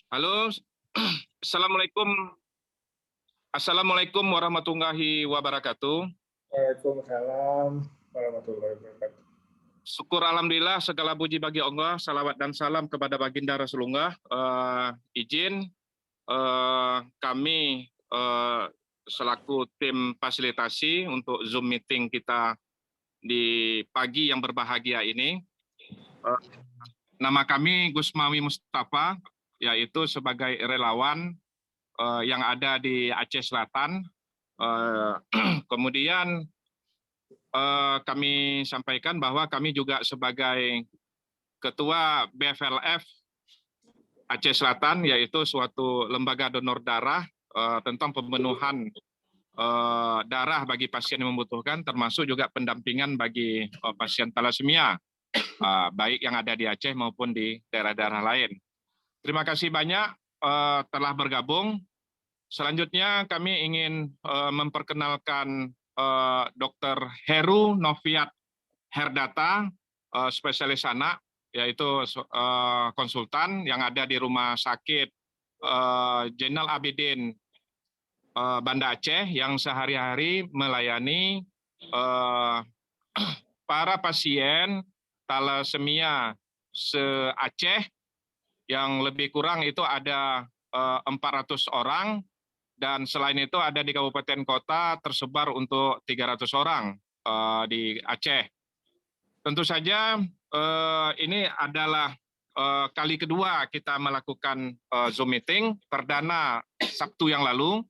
Halo, assalamualaikum, assalamualaikum warahmatullahi wabarakatuh. Waalaikumsalam warahmatullahi wabarakatuh. Syukur alhamdulillah, segala puji bagi Allah, salawat dan salam kepada baginda Rasulullah. Izin kami selaku tim fasilitasi untuk Zoom meeting kita di pagi yang berbahagia ini. Eh, Nama kami Gusmawi Mustafa, yaitu sebagai relawan yang ada di Aceh Selatan. Kemudian kami sampaikan bahwa kami juga sebagai Ketua BFLF Aceh Selatan, yaitu suatu lembaga donor darah tentang pemenuhan darah bagi pasien yang membutuhkan, termasuk juga pendampingan bagi pasien thalassemia, baik yang ada di Aceh maupun di daerah-daerah lain. Terima kasih banyak telah bergabung. Selanjutnya kami ingin memperkenalkan Dr. Heru Noviat Herdata, spesialis anak, yaitu konsultan yang ada di Rumah Sakit Jenal Abidin Banda Aceh, yang sehari-hari melayani para pasien thalassemia se-Aceh, yang lebih kurang itu ada 400 orang, dan selain itu ada di kabupaten kota tersebar untuk 300 orang di Aceh. Tentu saja ini adalah kali kedua kita melakukan Zoom meeting, perdana Sabtu yang lalu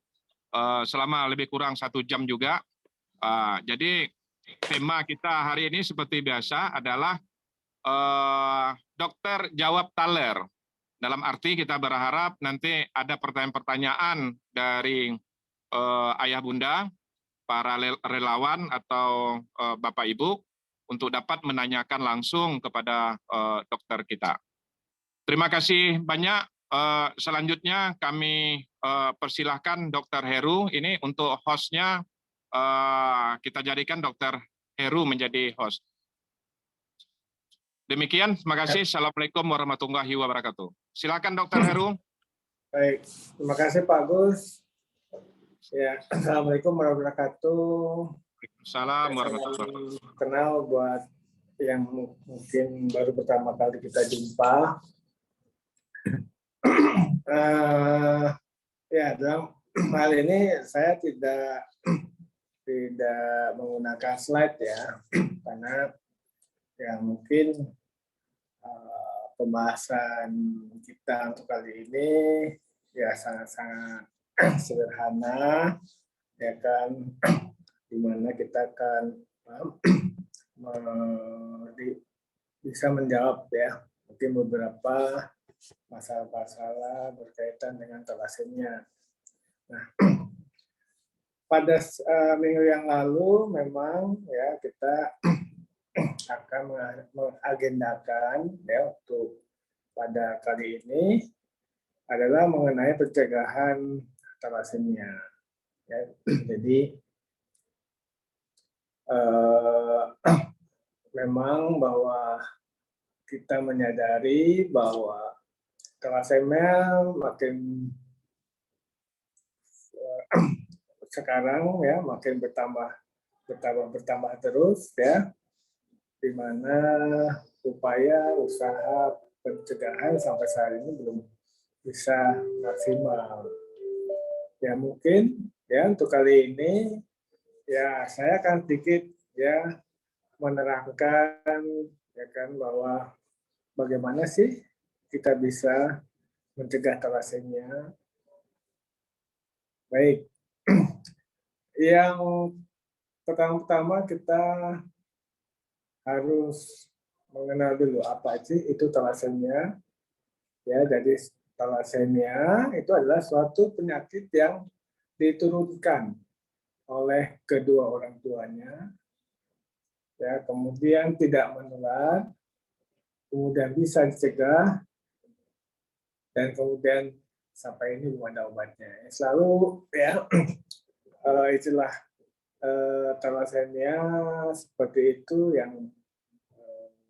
selama lebih kurang 1 jam juga. Jadi tema kita hari ini seperti biasa adalah dokter jawab taler. Dalam arti kita berharap nanti ada pertanyaan-pertanyaan dari ayah bunda, para relawan atau Bapak Ibu, untuk dapat menanyakan langsung kepada dokter kita. Terima kasih banyak. Selanjutnya kami persilahkan Dokter Heru ini untuk hostnya, kita jadikan Dokter Heru menjadi host. Demikian, terima kasih. Assalamualaikum warahmatullahi wabarakatuh. Silakan Dokter Heru. Baik, terima kasih Pak Gus. Ya, Assalamualaikum warahmatullahi wabarakatuh. Salam warahmatullahi wabarakatuh. Kenal buat yang mungkin baru pertama kali kita jumpa. Ya, dalam hal ini saya tidak menggunakan slide ya, karena ya mungkin pembahasan kita untuk kali ini ya sangat-sangat sederhana, ya kan, dimana kita akan bisa menjawab ya mungkin beberapa masalah-masalah berkaitan dengan thalassemia. Nah, pada minggu yang lalu memang ya kita akan mengagendakan ya untuk pada kali ini adalah mengenai pencegahan thalassemia. Ya, jadi memang bahwa kita menyadari bahwa thalassemia makin sekarang ya makin bertambah terus ya, di mana upaya usaha pencegahan sampai saat ini belum bisa maksimal. Ya mungkin ya untuk kali ini ya saya akan sedikit ya menerangkan ya kan bahwa bagaimana sih kita bisa mencegah thalassemia. Baik, yang pertama-tama kita harus mengenal dulu apa sih itu thalassemia. Ya, jadi thalassemia itu adalah suatu penyakit yang diturunkan oleh kedua orang tuanya, ya, kemudian tidak menular, kemudian bisa dicegah, dan kemudian sampai ini belum ada obatnya. Selalu ya istilah thalassemia seperti itu yang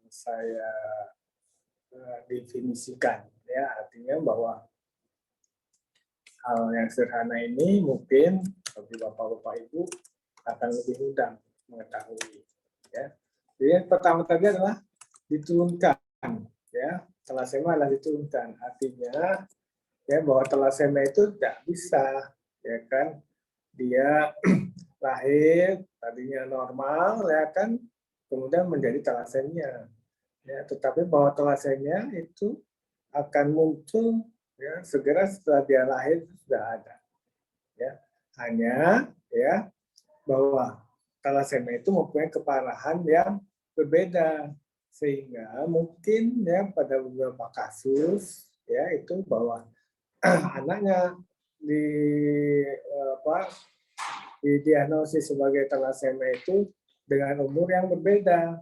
saya definisikan, ya, artinya bahwa hal yang sederhana ini mungkin bagi bapak-bapak ibu akan lebih mudah mengetahui. Ya. Jadi yang pertama tadi adalah diturunkan, ya, thalassemia adalah diturunkan. Artinya ya bahwa thalassemia itu tidak bisa, ya kan, dia lahir tadinya normal, ya kan, kemudian menjadi thalassemia. Ya, tetapi bahwa thalassemia itu akan muncul ya segera setelah dia lahir sudah ada. Ya, hanya ya bahwa thalassemia itu mempunyai keparahan yang berbeda, sehingga mungkin ya pada beberapa kasus ya itu bahwa anaknya di didiagnosis sebagai thalassemia itu dengan umur yang berbeda.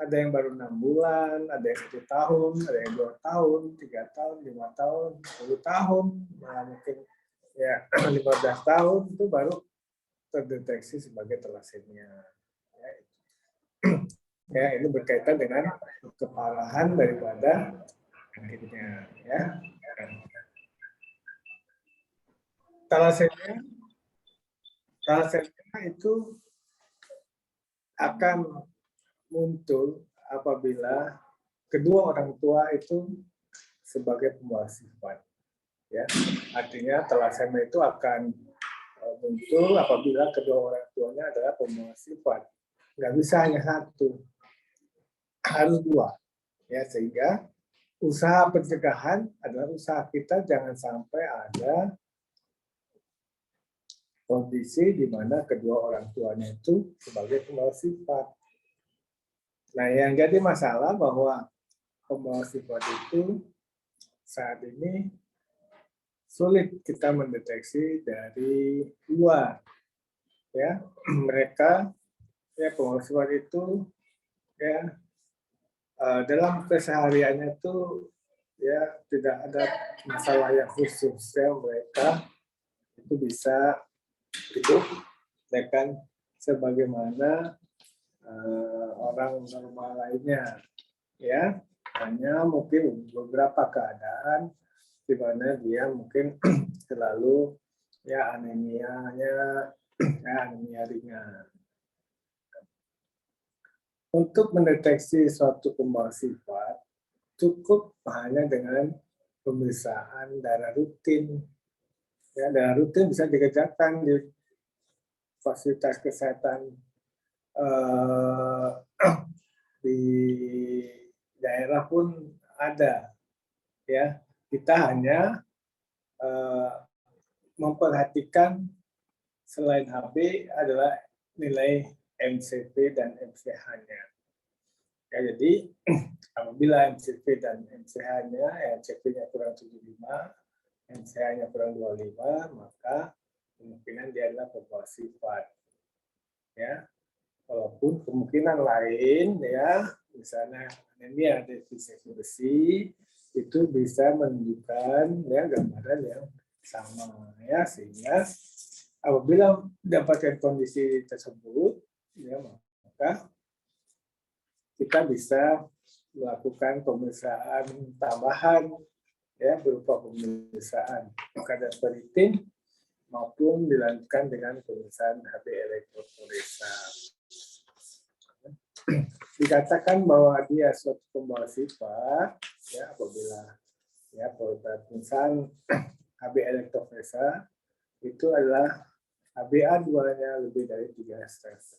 Ada yang baru 6 bulan, ada yang 1 tahun, ada yang 2 tahun, 3 tahun, 5 tahun, 10 tahun, malah mungkin ya 15 tahun itu baru terdeteksi sebagai thalassemia. Ya, ini berkaitan dengan keparahan daripada penyakitnya. Ya. Thalassemia itu akan muncul apabila kedua orang tua itu sebagai pembawa sifat. Ya, artinya thalassemia itu akan muncul apabila kedua orang tuanya adalah pembawa sifat. Nggak bisa hanya satu, harus dua. Ya, sehingga usaha pencegahan adalah usaha kita jangan sampai ada kondisi di mana kedua orang tuanya itu sebagai pembawa sifat. Nah, yang jadi masalah bahwa pembawa sifat itu saat ini sulit kita mendeteksi dari luar. Ya, mereka ya pembawa sifat itu ya dalam kesehariannya itu ya tidak ada masalah yang khusus, ya mereka itu bisa hidup ya kan sebagaimana orang normal lainnya, ya hanya mungkin beberapa keadaan di mana dia mungkin selalu ya anemianya ya anemia ringan. Untuk mendeteksi suatu pembawa sifat cukup hanya dengan pemeriksaan darah rutin. Ya, darah rutin bisa dikerjakan di fasilitas kesehatan di daerah pun ada. Ya, kita hanya memperhatikan selain HB adalah nilai MCV dan MCH-nya. Ya, jadi apabila MCV dan MCH-nya, MCV-nya kurang 75, MCH-nya kurang 25, maka kemungkinan dia adalah pembawa sifat. Ya, walaupun kemungkinan lain, ya, misalnya anemia defisiensi besi, itu bisa menunjukkan ya gambaran yang sama, ya, sehingga apabila mendapatkan kondisi tersebut, ya, maka kita bisa melakukan pemeriksaan tambahan ya berupa pemeriksaan kadar ferritin maupun dilanjutkan dengan pemeriksaan HB elektroforesa. Dikatakan bahwa dia suatu pembawa sifat ya apabila ya pemeriksaan HB elektroforesa itu adalah HbA2-nya lebih dari 3,5%.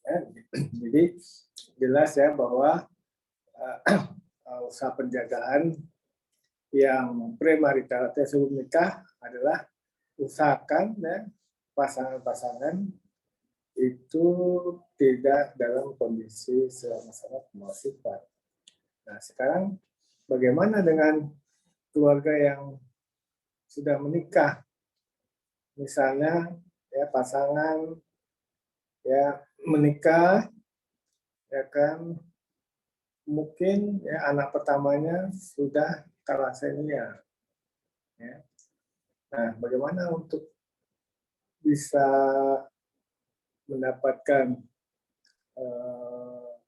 Ya, jadi jelas ya bahwa usaha penjagaan yang premarital atau sebelum nikah adalah usahakan ya, pasangan-pasangan itu tidak dalam kondisi sama-sama pembawa sifat. Nah, sekarang bagaimana dengan keluarga yang sudah menikah? Misalnya ya pasangan ya menikah ya kan mungkin ya anak pertamanya sudah thalassemia. Ya. Nah, bagaimana untuk bisa mendapatkan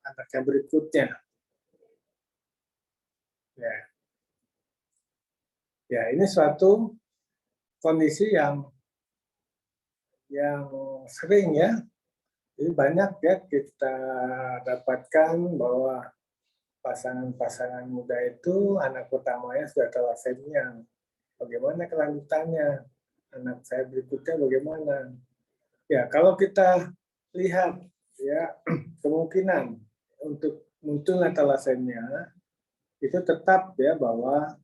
anak yang berikutnya? Ya. Ya, ini suatu kondisi yang sering ya. Jadi banyak ya kita dapatkan bahwa pasangan-pasangan muda itu anak pertamanya sudah thalassemia. Bagaimana kelanjutannya? Anak saya berikutnya bagaimana? Ya, kalau kita lihat ya kemungkinan untuk munculnya thalassemia itu tetap ya bahwa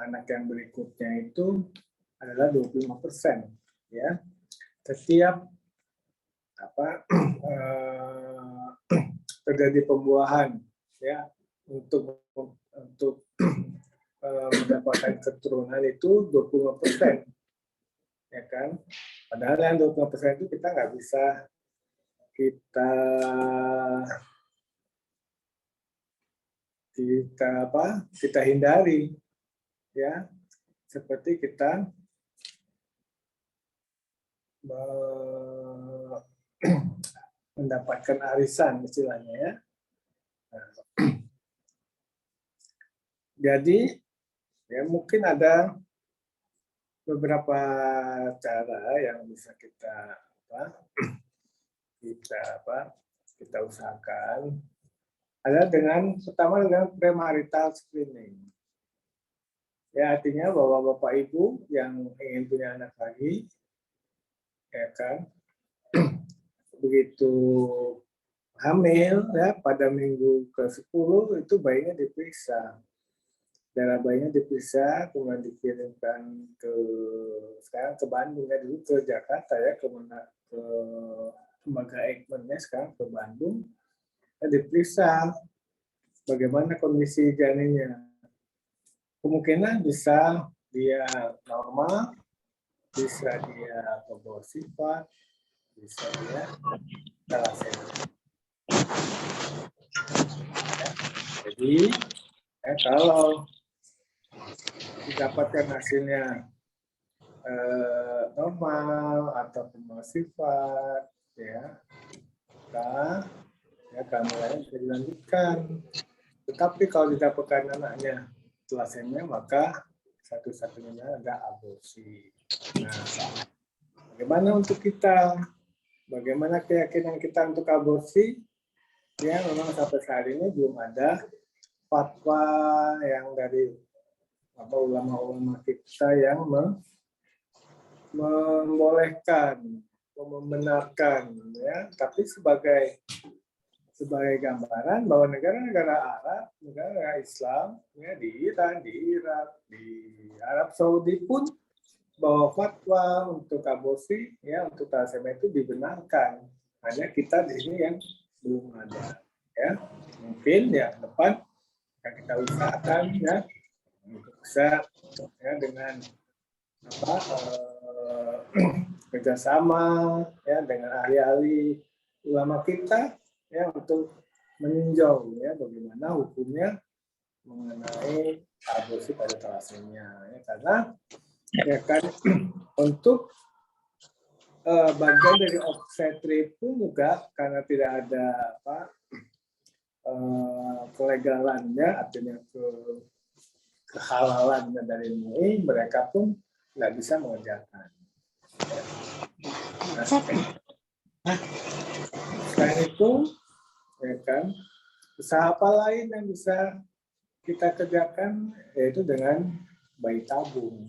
anak yang berikutnya itu adalah 25% ya. Setiap terjadi pembuahan ya untuk mendapatkan keturunan itu 25%. Ya kan? Padahal yang 25% itu kita nggak bisa kita hindari ya, seperti kita mendapatkan arisan istilahnya ya. Nah, jadi ya mungkin ada beberapa cara yang bisa kita usahakan. Ada pertama dengan premarital screening. Ya, artinya bahwa Bapak Ibu yang ingin punya anak lagi, ya kan, begitu hamil ya pada minggu ke-10 itu bayinya diperiksa. Darah bayinya diperiksa, kemudian dikirimkan sekarang ke Bandung ya, dulu ke Jakarta ya, ke lembaga Eijkman-nya, sekarang ke Bandung. Diperiksa bagaimana kondisi janinnya. Kemungkinan bisa dia normal, bisa dia pembawa sifat, bisa dia thalassemia. Ya. Jadi kalau didapatkan hasilnya normal atau pembawa sifat, ya, kehamilannya bisa dilanjutkan. Tetapi kalau didapatkan anaknya thalassemia, maka satu-satunya ada aborsi. Nah, bagaimana untuk kita? Bagaimana keyakinan kita untuk aborsi? Ya, memang sampai saat ini belum ada fatwa yang dari ulama-ulama kita yang membolehkan, membenarkan, ya. Tapi sebagai gambaran bahwa negara-negara Arab, negara Islam, ya, di Iran, di Irak, di Arab Saudi pun bahwa fatwa untuk aborsi, ya, untuk thalassemia itu dibenarkan. Hanya kita di sini yang belum ada, ya. Mungkin ya depan akan kita usahakan ya untuk bisa ya dengan kerjasama ya dengan ahli-ahli ulama kita ya untuk meninjau ya bagaimana hukumnya mengenai aborsi pada thalassemia ya, karena ya kan untuk bagian dari obstetri pun juga karena tidak ada kelegalannya, artinya kehalalannya dari MUI, mereka pun nggak bisa mengerjakan. Selain itu, ya kan, usaha apa lain yang bisa kita kerjakan, yaitu dengan bayi tabung.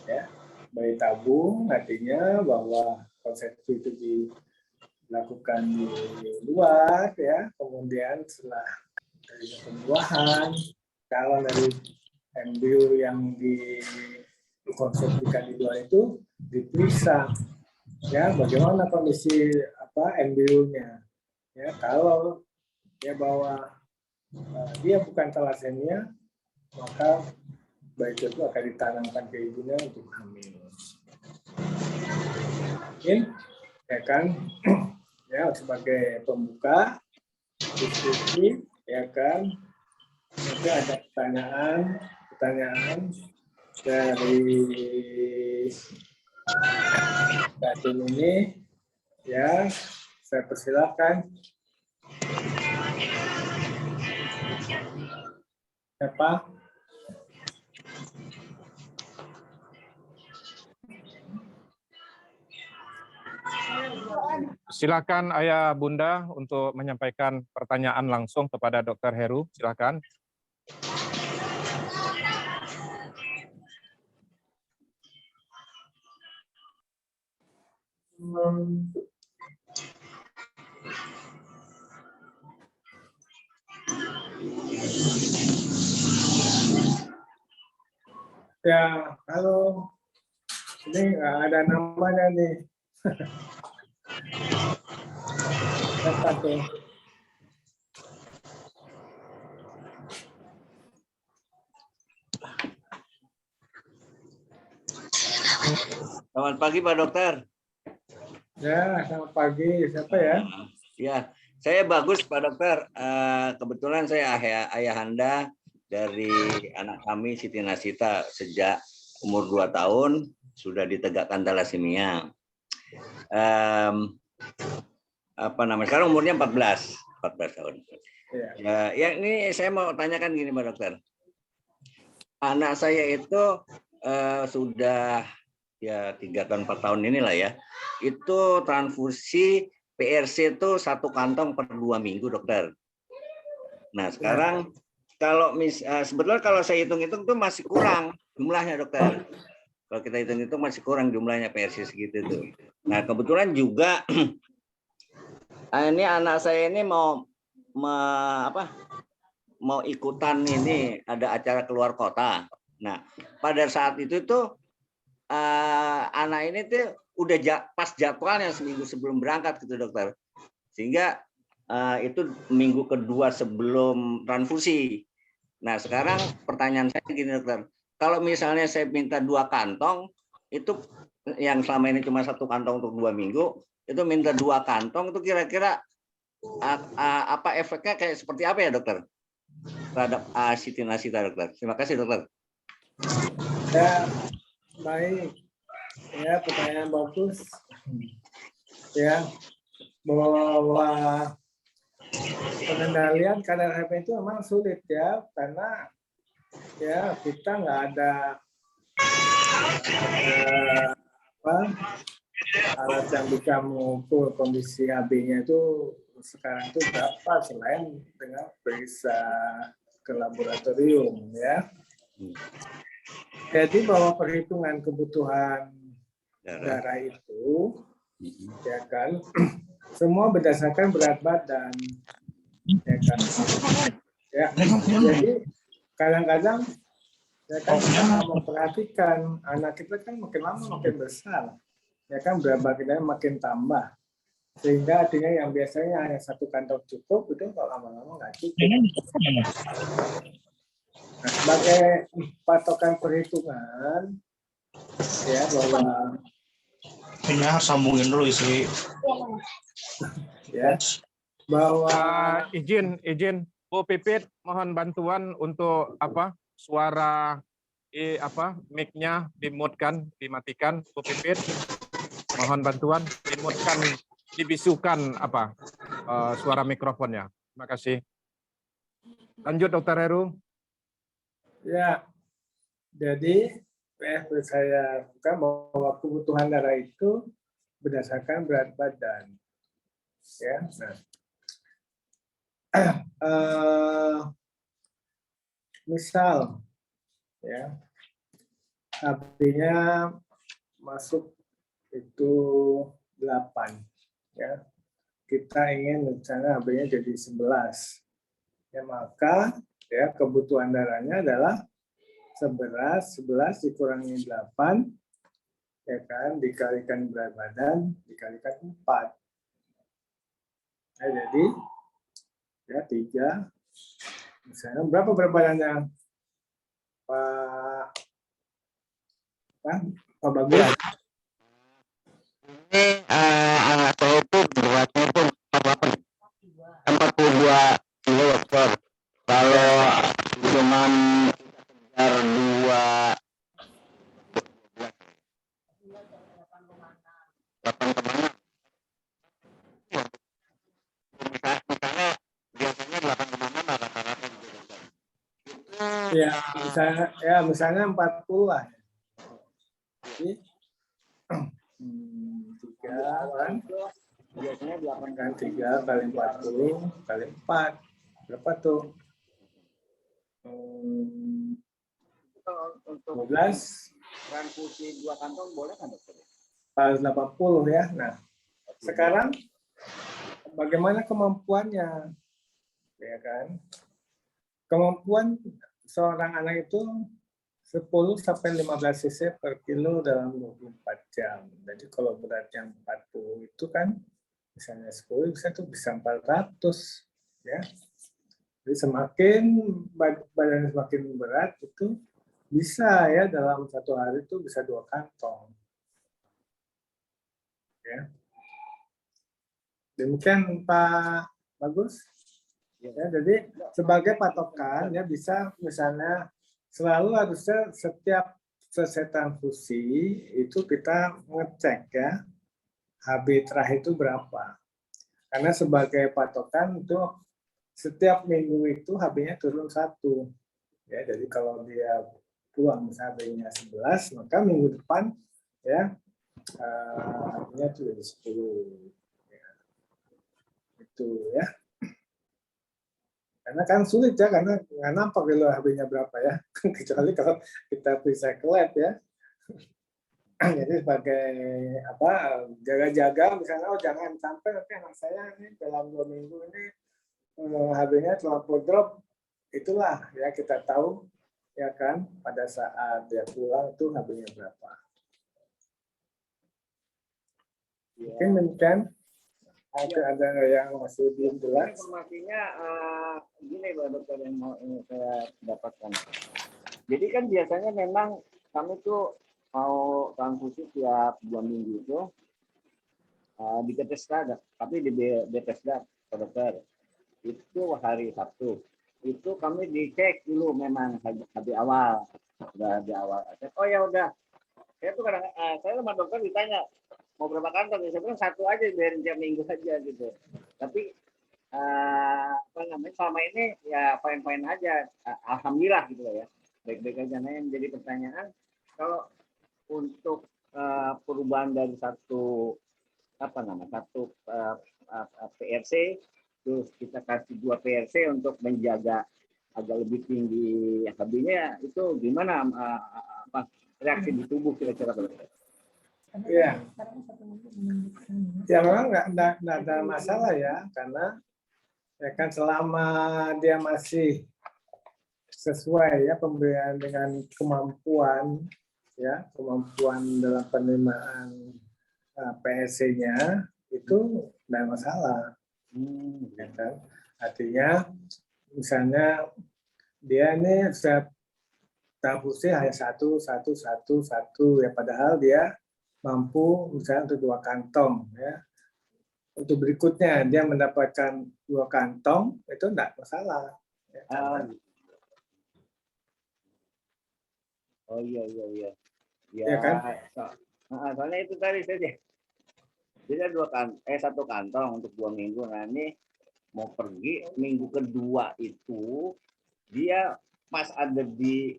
Ya, bayi tabung artinya bahwa konsepsi itu dilakukan di luar, ya, kemudian setelah dari pembuahan, kalau dari embrio yang dikonsumsikan di luar itu diperiksa, ya, bagaimana kondisi embrionya, ya, kalau ya bahwa dia bukan thalassemia, maka bayi itu akan ditanamkan ke ibunya untuk hamil. Mungkin ya kan ya sebagai pembuka diskusi ya kan, nanti ada pertanyaan dari batin ini ya, saya persilakan. Siapa? Silakan Ayah Bunda untuk menyampaikan pertanyaan langsung kepada Dr. Heru. Silakan. Ya, halo. Ini nggak ada namanya nih. Siapa tuh? Selamat pagi Pak Dokter. Ya, selamat pagi. Siapa ya? Ya, saya bagus Pak Dokter. Kebetulan saya ayahanda dari anak kami Siti Nasita sejak umur 2 tahun sudah ditegakkan talasemia. Apa namanya? Sekarang umurnya 14 tahun. Ya, ini saya mau tanyakan gini Pak Dokter. Anak saya itu sudah ya 3 tahun 4 tahun inilah ya. Itu transfusi PRC itu 1 kantong per 2 minggu dokter. Nah sekarang kalau sebetulnya kalau saya hitung-hitung itu masih kurang jumlahnya dokter. Kalau kita hitung-hitung masih kurang jumlahnya PRC segitu tuh. Nah kebetulan juga ini anak saya ini mau ikutan ini ada acara keluar kota. Nah pada saat itu tuh anak ini tuh udah pas jadwalnya seminggu sebelum berangkat gitu dokter, sehingga itu minggu kedua sebelum transfusi. Nah sekarang pertanyaan saya gini dokter, kalau misalnya saya minta 2 kantong itu yang selama ini cuma 1 kantong untuk 2 minggu, itu minta 2 kantong itu kira-kira apa efeknya kayak seperti apa ya dokter terhadap Siti Nasita dokter? Terima kasih dokter. Ya, baik. Ya, pertanyaan bagus. Ya, bahwa pengendalian kadar HP itu memang sulit ya, karena ya kita nggak ada alat yang bisa mengukur kondisi HB-nya itu sekarang itu berapa selain dengan periksa ke laboratorium ya. Jadi bahwa perhitungan kebutuhan darah itu ya kan semua berdasarkan berat badan ya kan ya. Jadi kadang-kadang ya kan kita memperhatikan anak kita kan makin lama makin besar ya kan berat badannya makin tambah, sehingga artinya yang biasanya hanya 1 kantong cukup itu kalau lama-lama nggak cukup. Nah, sebagai patokan perhitungan ya bahwa ini harus sambungin dulu isi ya bahwa izin Bu Pipit, mohon bantuan untuk suara mic-nya dimatikan Bu Pipit. Mohon bantuan dimutkan, dibisukan suara mikrofonnya. Terima kasih. Lanjut Dr. Heru. ya, jadi saya bukan bahwa kebutuhan darah itu berdasarkan berat badan. Ya, misal, ya, artinya masuk itu 8, ya, kita ingin misalnya HB-nya jadi 11, ya maka ya kebutuhan darahnya adalah 11 dikurangi 8 ya kan dikalikan berat badan dikalikan 4 ya, jadi ya 3 misalnya berapa berat badannya Pak Bagus? Ini anak saya itu beratnya itu 42 kilo dokter. Kalau cuma sekitar 8,6. Misalnya biasanya 8,6 rata-rata gitu dokter. Ya misalnya 40 lah. Jadi 3 kan Biasanya 8 kan 3 kali 40 kali 4 berapa tuh? kalau untuk 15 transfusi 2 kantong boleh nggak dokter? 480 ya. Nah, sekarang bagaimana kemampuannya? Ya kan? Kemampuan seorang anak itu 10 sampai 15 cc per kilo dalam 24 jam. Jadi kalau beratnya 40 itu kan misalnya 10 bisa 400 ya. Jadi semakin badan semakin berat itu bisa ya dalam satu hari itu bisa 2 kantong. Ya. Demikian Pak Bagus. Ya, jadi sebagai patokan ya bisa misalnya selalu harusnya setiap selesai transfusi itu kita ngecek ya HB terakhir itu berapa. Karena sebagai patokan itu setiap minggu itu HB-nya turun 1. Ya, jadi kalau dia pulang misalnya HB-nya 11, maka minggu depan ya HB-nya itu jadi 10. Ya. Itu ya. Karena kan sulit ya, karena nggak nampak dulu HB-nya berapa ya. Kecuali kalau kita periksa ke lab ya. Jadi sebagai apa jaga-jaga misalnya, oh jangan sampai nanti anak saya ini dalam 2 minggu ini HB-nya terlalu drop. Itulah ya kita tahu ya kan pada saat dia pulang itu HB-nya berapa. Mungkin demikian. Ada yang masih belum jelas? Informasinya gini Pak Dokter yang mau saya dapatkan. Jadi kan biasanya memang kami tuh mau transfusi tiap 2 minggu itu di Bethesda, tapi di Bethesda Pak Dokter itu hari Sabtu. Itu kami dicek dulu memang HB awal, udah di awal. Oh ya udah. Saya tuh kadang saya sama dokter ditanya mau berapa kantong, saya bilang 1 aja biar tiap minggu saja gitu. Tapi apa namanya selama ini ya poin-poin aja, alhamdulillah gitu ya, baik-baik aja. Nah yang menjadi pertanyaan kalau untuk perubahan dari satu PRC terus kita kasih 2 PRC untuk menjaga agak lebih tinggi HB-nya, itu gimana reaksi di tubuh kira-kira? Iya. Ya memang nggak ada masalah ya, karena ya kan selama dia masih sesuai ya pemberian dengan kemampuan ya kemampuan dalam penerimaan PSC-nya itu tidak ada masalah. Ya kan? Artinya misalnya dia ini bisa transfusi hanya satu ya, padahal dia mampu misalnya untuk 2 kantong ya. Untuk berikutnya dia mendapatkan 2 kantong itu tidak masalah. Ya, Oh iya. Ya kan? Soalnya itu tadi saja. Jadi 1 kantong untuk 2 minggu. Nah ini mau pergi minggu kedua itu dia pas ada di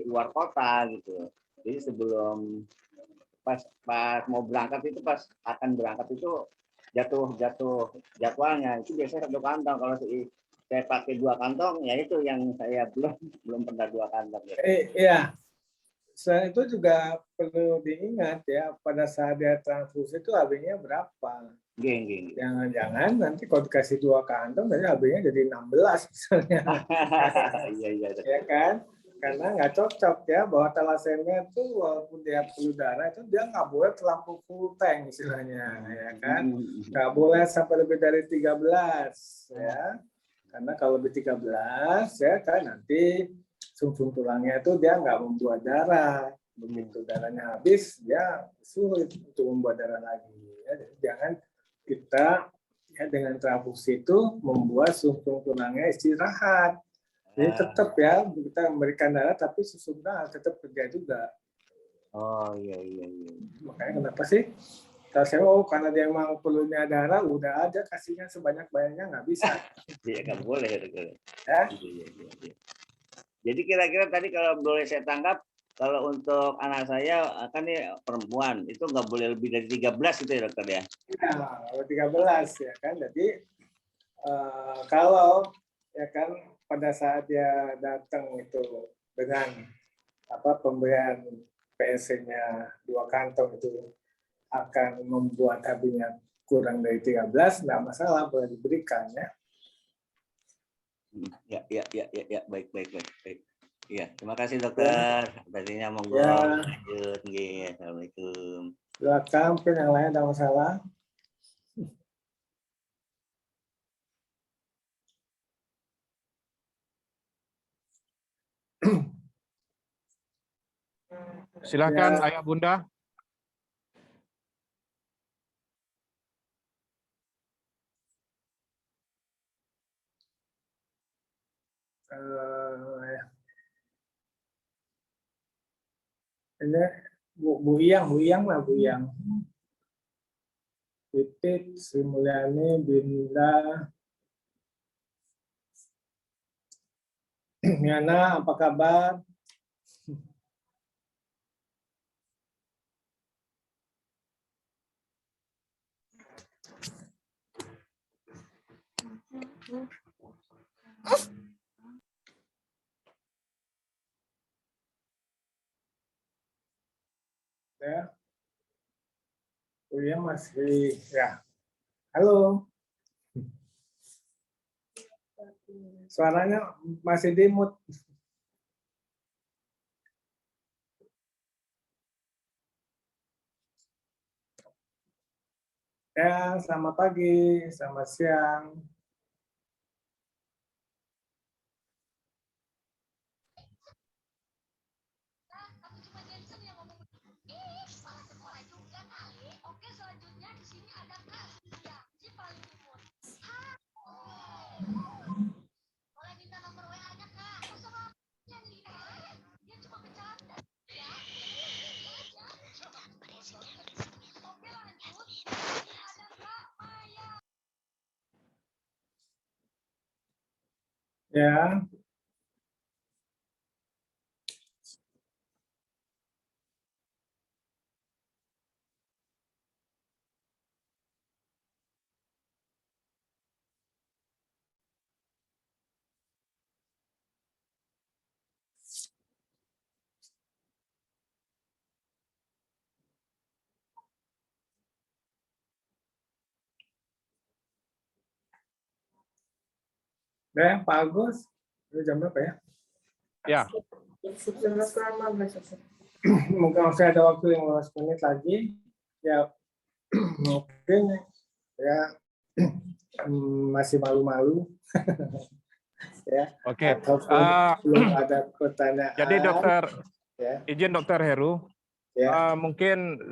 luar kota gitu. Jadi sebelum pas mau berangkat itu, pas akan berangkat itu jatuh jadwalnya itu biasanya 1 kantong. Kalau saya pakai 2 kantong ya itu yang saya belum pernah 2 kantong. Iya. Selain itu juga perlu diingat ya pada saat dia transfusi itu HB-nya berapa. Jangan-jangan nanti kalau dikasih 2 kantong nanti HB-nya jadi 16 misalnya. Iya. Ya kan? Karena nggak cocok ya bahwa talasemia itu walaupun dia perlu darah itu dia nggak boleh terlampau full tank istilahnya ya kan. Nggak boleh sampai lebih dari 13 ya. Karena kalau lebih 13 ya kan nanti sumsum tulangnya itu dia nggak membuat darah. Begitu darahnya habis dia sulit untuk membuat darah lagi. Ya. Jadi jangan kita ya dengan transfusi itu membuat sumsum tulangnya istirahat. Jadi tetap ya kita memberikan darah tapi sesungguhnya tetap kerja juga. Oh iya. Makanya kenapa sih? Kalau saya karena dia memang perlunya darah, udah aja kasihnya sebanyak-banyaknya nggak bisa. Iya nggak boleh. Ya? Iya. Jadi kira-kira tadi kalau boleh saya tangkap Kalau untuk anak saya kan ini perempuan, itu nggak boleh lebih dari 13 itu ya dokter ya? Ya, 13 ya kan. Jadi kalau ya kan pada saat dia datang itu dengan pemberian PSC-nya 2 kantong itu akan membuat HB-nya kurang dari 13, nggak masalah, boleh diberikan ya. Ya, baik. Iya, terima kasih dokter. Tadinya monggo Ya. lanjut. Assalamualaikum. Silakan, mungkin yang lain ada masalah. Silakan Ya. Ayah Bunda. Ini Bu Iyang lah, Bu Iyang. Titit, Sri Mulyani, Binda, Miana, apa kabar? Ya, Bu Iyang masih ya. Halo. Suaranya masih di mute. Ya, selamat pagi, selamat siang. Ya, Pak Agus, itu jam berapa ya? Ya. Mungkin masih ada waktu 15 menit lagi. Ya, mungkin ya masih malu-malu. Ya. Oke. Belum ada pertanyaan. Jadi dokter, ya. izin dokter Heru. Ya. Mungkin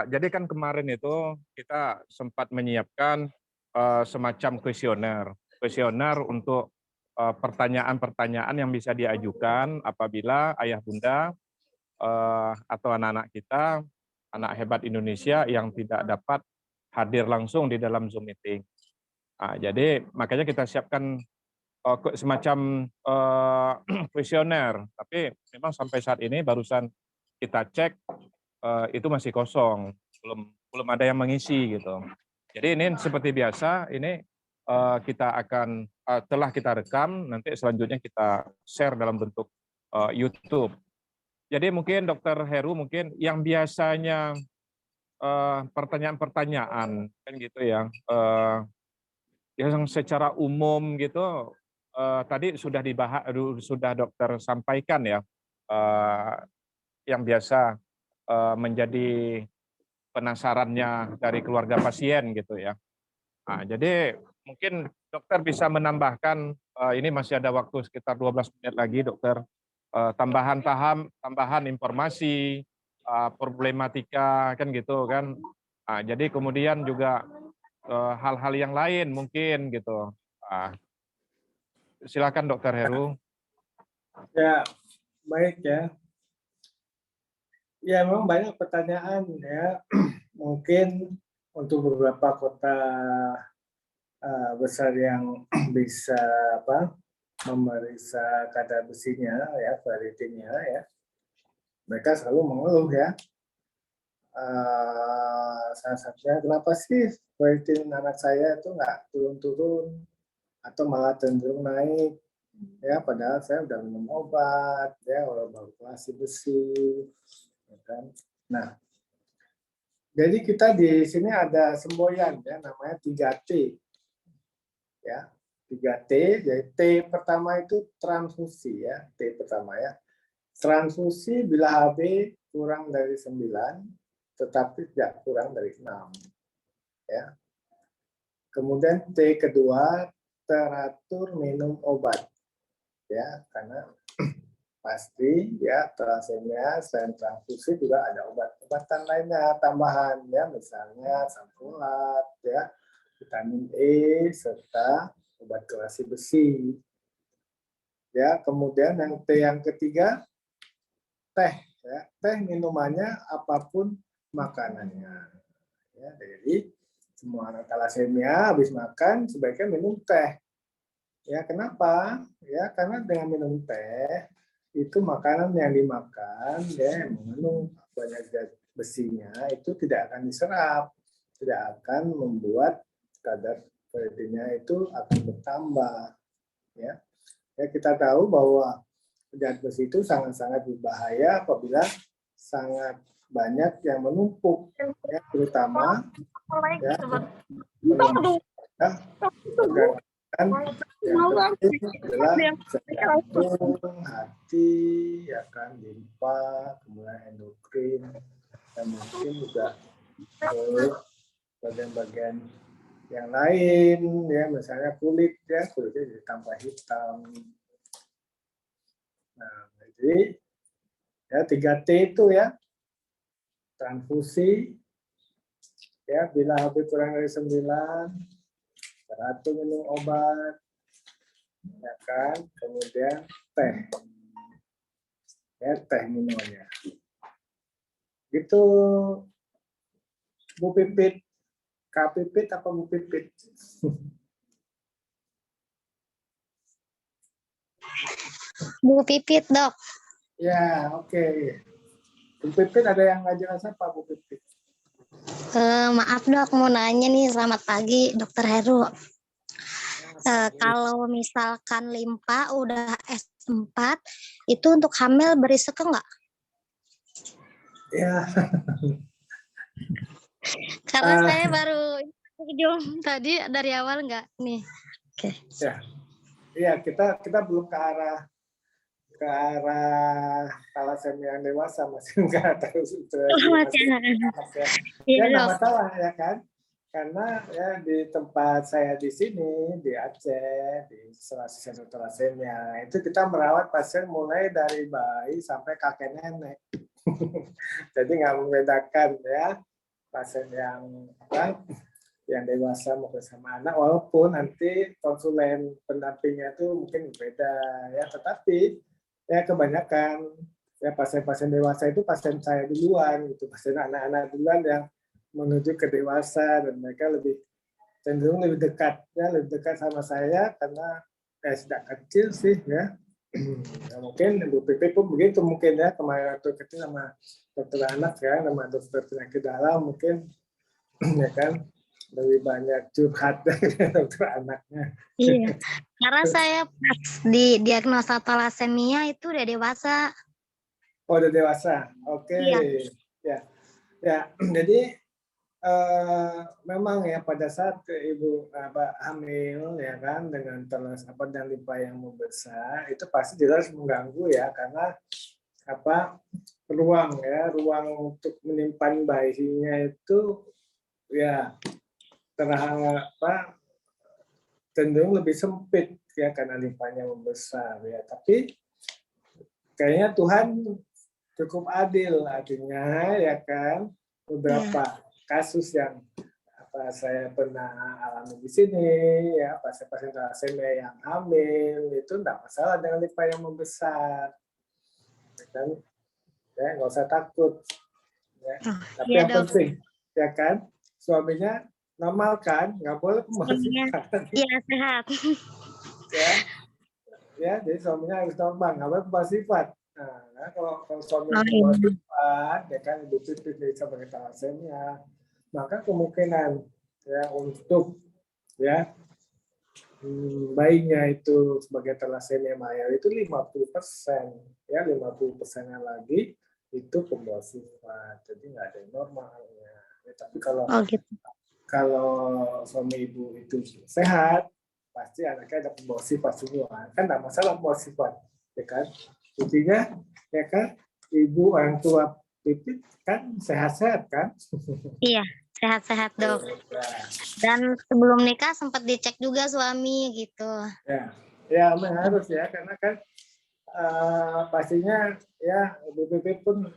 jadi kan kemarin itu kita sempat menyiapkan semacam kuesioner untuk pertanyaan-pertanyaan yang bisa diajukan apabila ayah bunda atau anak-anak kita, anak hebat Indonesia yang tidak dapat hadir langsung di dalam Zoom meeting. Jadi makanya kita siapkan semacam kuesioner, tapi memang sampai saat ini barusan kita cek itu masih kosong, belum ada yang mengisi gitu. Jadi ini seperti biasa, ini kita akan telah kita rekam, nanti selanjutnya kita share dalam bentuk YouTube. Jadi mungkin Dokter Heru mungkin yang biasanya pertanyaan-pertanyaan kan gitu ya, yang secara umum gitu tadi sudah dibahas, sudah dokter sampaikan ya, yang biasa menjadi penasarannya dari keluarga pasien gitu ya. Jadi mungkin dokter bisa menambahkan, ini masih ada waktu sekitar 12 menit lagi dokter, tambahan informasi, problematika kan gitu kan. Jadi kemudian juga hal-hal yang lain mungkin gitu. Silakan Dokter Heru. Ya, baik ya. Ya, memang banyak pertanyaan ya. Mungkin untuk beberapa kota besar yang bisa memeriksa kadar besinya ya, varitinya ya. mereka selalu mengeluh ya. Salah satunya, kenapa sih protein anak saya itu nggak turun-turun atau malah cenderung naik, ya padahal saya udah minum obat, ya kalkulasi besi, ya kan. Nah, jadi kita di sini ada semboyan ya, namanya 3T, ya 3T. Jadi T pertama itu transfusi ya, T pertama ya. Transfusi bila HB kurang dari 9, tetapi tidak kurang dari 6. Ya. Kemudian T kedua, teratur minum obat. Ya, karena pasti ya thalassemia selain transfusi juga ada obat-obatan lainnya tambahan ya, misalnya asam folat ya, vitamin E serta obat kelasi besi. Ya, kemudian yang T yang ketiga, teh ya. Teh minumannya apapun makanannya. Ya, jadi semua anak thalassemia habis makan sebaiknya minum teh. Ya, kenapa? Ya, karena dengan minum teh itu makanan yang dimakan ya yang mengandung banyak zat besinya itu tidak akan diserap, tidak akan membuat kadar proteinnya itu akan bertambah. Ya, ya kita tahu bahwa zat besi itu sangat-sangat berbahaya apabila sangat banyak yang menumpuk, ya, terutama ya, yang penting adalah jantung, hati, ya kan, limpa, kemudian endokrin, dan mungkin juga bagian-bagian yang lain, ya misalnya kulit, ya kulitnya jadi tambah hitam. Nah, jadi ya 3T itu ya, transfusi, ya bila HB kurang dari 9, teratur minum obat, ya kan, kemudian teh, ya teh minumnya. Gitu, Bu Pipit, Kak Pipit apa Bu Pipit? Bu Pipit, Dok. Ya, oke. Bu Pipit ada yang nggak jelas apa Bu Pipit? Maaf Dok, mau nanya nih, selamat pagi Dokter Heru. Kalau misalkan limpa udah S4, itu untuk hamil berisiko nggak? Ya. Karena saya baru ujung tadi dari awal nggak nih. Oke. Ya, ya kita belum ke arah thalassemia yang dewasa, masih enggak terus itu. Ya nggak masalah ya kan, karena ya di tempat saya di sini di Aceh di isolasi sentra thalassemia itu kita merawat pasien mulai dari bayi sampai kakek nenek. Jadi nggak membedakan ya pasien yang dewasa maupun sama anak, walaupun nanti konsulen pendampingnya itu mungkin beda ya, tetapi ya kebanyakan ya pasien-pasien dewasa itu pasien saya duluan gitu, pasien anak-anak duluan yang menuju ke dewasa, dan mereka cenderung lebih dekat ya, lebih dekat sama saya karena sejak kecil sih ya. Ya mungkin Bu Pipi pun begitu mungkin ya, kemarin waktu kecil sama dokter anak ya, sama dokter penyakit dalam mungkin ya kan lebih banyak curhat dari dokter anaknya. Iya, karena saya pas di diagnosa thalassemia itu udah dewasa. Oh, udah dewasa, oke. Iya. Ya, jadi memang ya pada saat ibu hamil ya kan dengan dan limpa yang membesar itu pasti jelas mengganggu ya, karena ruang untuk menyimpan bayinya itu ya cenderung lebih sempit ya karena limpanya membesar ya. Tapi kayaknya Tuhan cukup adil, artinya ya kan beberapa kasus yang saya pernah alami di sini ya, pasien-pasien thalassemia yang hamil itu enggak masalah dengan limpa yang membesar, dan ya nggak usah takut ya. Tapi yang penting ya kan suaminya normal kan, nggak boleh pembasikan. Iya, sehat. Ya, jadi suaminya harus normal, nggak boleh pembasifat. Nah, Nah, kalau suami Oh, ibu iya. sifat, ya kan ibu tipis sebagai thalassemia, maka kemungkinan ya untuk ya bayinya itu sebagai thalassemia mayor itu 50%, ya 50%-nya lagi itu pembawa sifat, jadi nggak ada yang normalnya. Ya, tapi kalau Oh, gitu. suami ibu itu sehat, pasti anaknya ada pembawa sifat semua. Kan nggak masalah pembawa sifat, ya kan? Intinya, ya kan, ibu orang tua pipit kan sehat-sehat kan? Iya, sehat-sehat, Dok. Ya, Dan sebelum nikah sempat dicek juga suami gitu. ya, ya memang harus ya, karena kan pastinya ya ibu pipit pun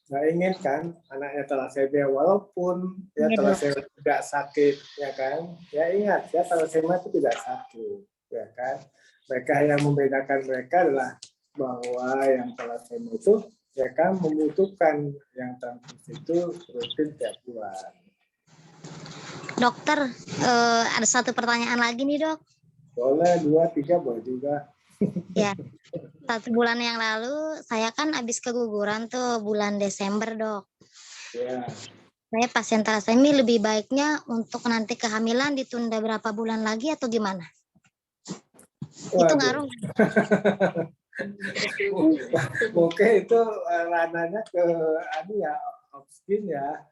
nggak ingin kan anaknya thalassemia, walaupun ya Iya, Dok. thalassemia tidak sakit, ya kan? Ya ingat ya, thalassemia itu tidak sakit, ya kan? Mereka yang membedakan mereka adalah bahwa yang thalassemia itu ya kan membutuhkan yang transfusi itu rutin tiap bulan. Dokter, ada satu pertanyaan lagi nih, Dok. Boleh 2, 3 boleh juga. Ya, 1 bulan yang lalu saya kan habis keguguran tuh bulan Desember, Dok. Ya. Saya pasien thalassemia, lebih baiknya untuk nanti kehamilan ditunda berapa bulan lagi atau gimana? Itu Waduh. ngaruh. Mungkin itu ranahnya ke ya obskin ya.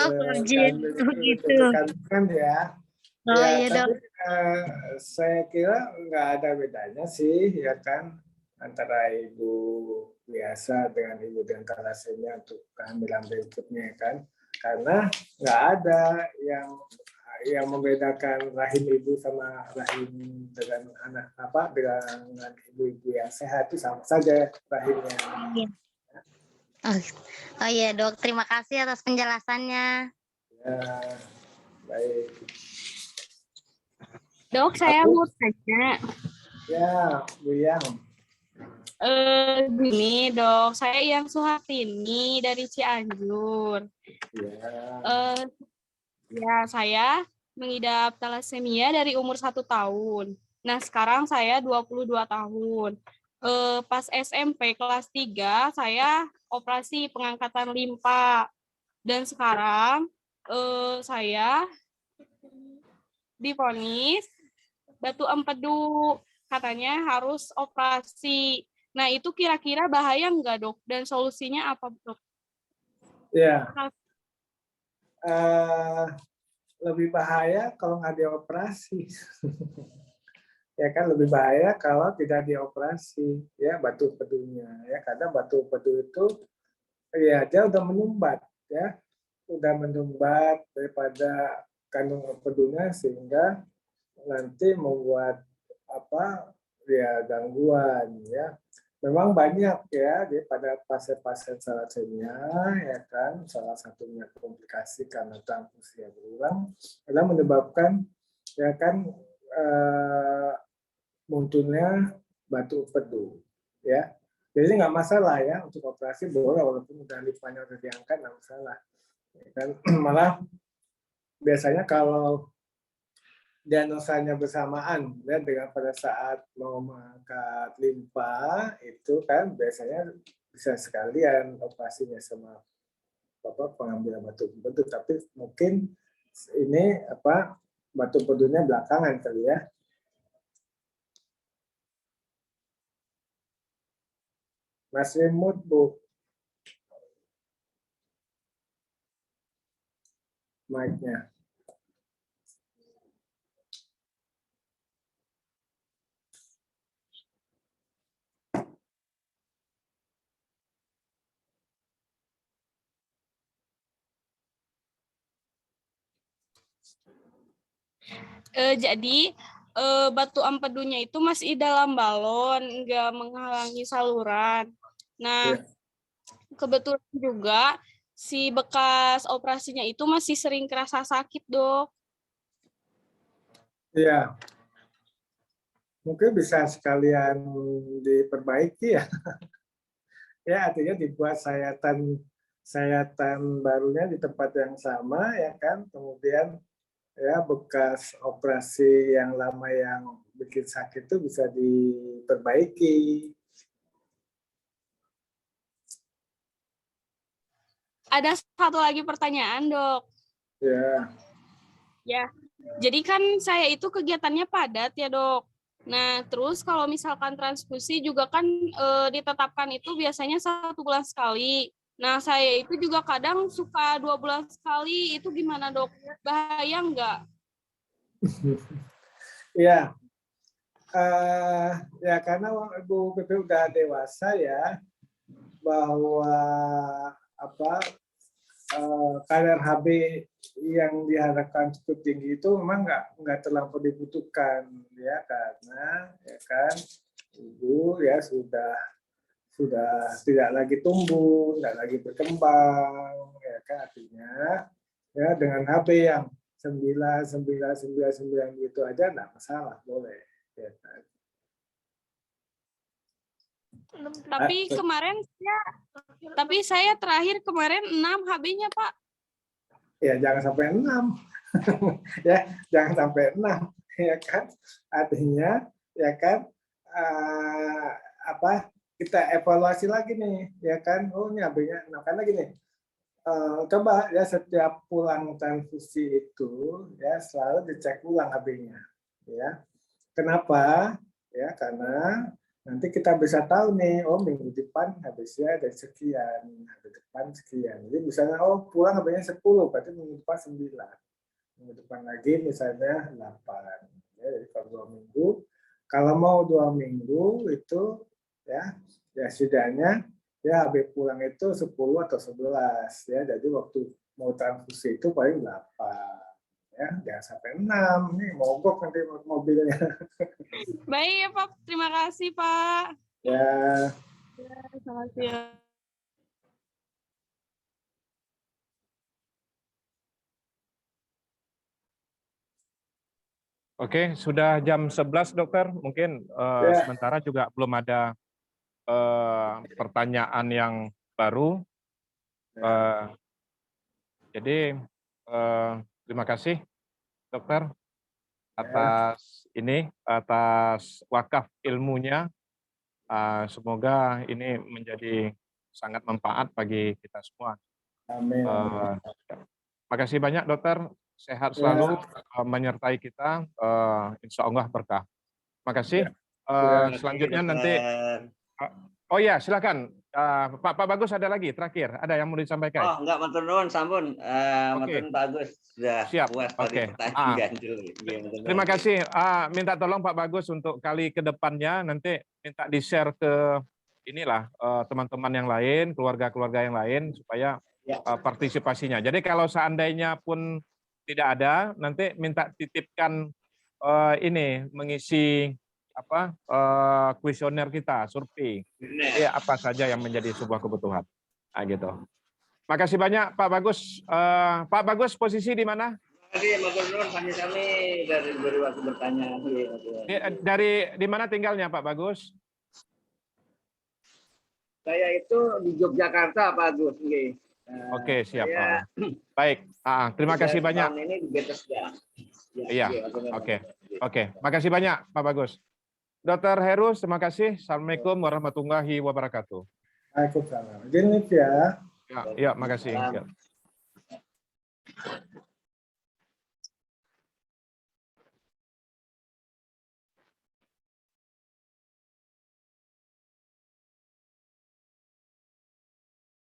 Oh, Jin. Oh, gitu. Kandungan ya. Oh, Ya, iya, Dok. tapi saya kira nggak ada bedanya sih, ya kan, antara ibu biasa dengan ibu dengan thalassemia untuk kehamilan berikutnya, kan, karena nggak ada yang membedakan rahim ibu sama rahim dengan anak dengan ibu-ibu yang sehat itu sama saja rahimnya. Iya. Oh iya, Dok. Terima kasih atas penjelasannya. Ya, baik. Dok, saya mau tanya. Ya, Bu Yang. Gini dok, saya yang Suhartini dari Cianjur. Ya. Ya, saya mengidap thalassemia dari umur 1 tahun. Nah, sekarang saya 22 tahun. Pas SMP kelas 3, saya operasi pengangkatan limpa. Dan sekarang saya divonis batu empedu. Katanya harus operasi. Nah, itu kira-kira bahaya nggak, Dok? Dan solusinya apa, Dok? Ya. Lebih bahaya kalau nggak dioperasi. Ya kan, lebih bahaya kalau tidak dioperasi ya batu empedunya ya, karena batu empedu itu ya dia udah menyumbat ya, udah menyumbat daripada kandung empedunya, sehingga nanti membuat ya gangguan ya. Memang banyak ya pada pasien-pasien thalassemia, ya kan, salah satunya komplikasi karena transfusi yang berulang adalah menyebabkan ya kan munculnya batu empedu ya. Jadi nggak masalah ya, untuk operasi boleh, walaupun udah limpanya udah diangkat nggak masalah ya kan. Malah biasanya kalau diagnosanya bersamaan ya dengan pada saat mau mengangkat limpa, itu kan biasanya bisa sekalian operasinya sama pengambilan batu empedu, tapi mungkin ini batu empedunya belakangan kali ya. Mas remote, Bu, mic-nya. Jadi batu empedunya itu masih dalam balon, nggak menghalangi saluran. Nah, kebetulan juga si bekas operasinya itu masih sering kerasa sakit, Dok. Iya. Mungkin bisa sekalian diperbaiki ya. Ya, artinya dibuat sayatan barunya di tempat yang sama ya kan. Kemudian ya bekas operasi yang lama yang bikin sakit itu bisa diperbaiki. ada satu lagi pertanyaan, Dok. Ya, Ya, jadi kan saya itu kegiatannya padat ya, Dok. Nah, terus kalau misalkan transfusi juga kan ditetapkan itu biasanya 1 bulan sekali. Nah, saya itu juga kadang suka 2 bulan sekali. Itu gimana, Dok? Bahaya nggak? ya, ya karena Ibu PP udah dewasa ya, bahwa apa kadar HB yang diharapkan cukup tinggi itu memang nggak terlalu dibutuhkan ya, karena ya kan ibu ya sudah tidak lagi tumbuh, tidak lagi berkembang, ya kan, artinya ya dengan HB yang 9,999 gitu aja nggak masalah, boleh. Ya kan. Tapi saya terakhir kemarin 6 HB-nya, Pak. Ya jangan sampai 6. Ya, jangan sampai 6, ya kan? Artinya ya kan kita evaluasi lagi nih, ya kan? Oh, ini HB-nya 6. Karena gini, coba ya setiap pulang transfusi itu ya selalu dicek ulang HB-nya, ya. Kenapa? Ya karena nanti kita bisa tahu nih, oh minggu depan habisnya ada sekian, minggu depan sekian. Jadi misalnya, oh pulang habisnya 10, berarti minggu depan 9. Minggu depan lagi misalnya 8. Ya, jadi kalau 2 minggu, kalau mau 2 minggu itu ya setidaknya ya habis pulang itu 10 atau 11 ya. Jadi waktu mau transfusi itu paling 8. Ya, jangan sampai 6. Nih mogok nanti mobilnya. Baik ya, Pak. Terima kasih, Pak. Ya. Selamat siang. Oke, sudah jam 11, Dokter. Mungkin Ya. sementara juga belum ada pertanyaan yang baru. Jadi terima kasih, Dokter, atas wakaf ilmunya. Semoga ini menjadi sangat manfaat bagi kita semua. Amin. Terima kasih banyak, Dokter. Sehat selalu menyertai kita. Insya Allah berkah. Terima kasih. Selanjutnya nanti. Oh ya, silakan. Pak Bagus ada lagi terakhir. Ada yang mau disampaikan? Oh, enggak, matur nuwun sampun. Matur Bagus sudah Siap. puas tadi pertanyaan ganjil. Terima kasih. Minta tolong Pak Bagus untuk kali ke depannya nanti minta di-share ke teman-teman yang lain, keluarga-keluarga yang lain supaya partisipasinya. Jadi kalau seandainya pun tidak ada, nanti minta titipkan mengisi kuesioner kita, survei. Jadi apa saja yang menjadi sebuah kebutuhan. Nah, gitu. Makasih banyak Pak Bagus. Pak Bagus posisi di mana? Kami dari waktu bertanya. Dari di mana tinggalnya Pak Bagus? Saya itu di Yogyakarta, Pak Agus. Oke, siap. Baik. Terima kasih banyak. Tahun ini di Bethesda. Iya. Oke. Makasih banyak Pak Bagus. Dr. Heru, terima kasih. Assalamualaikum warahmatullahi wabarakatuh. Waalaikumsalam. Gini ya. Ya, makasih. Ya.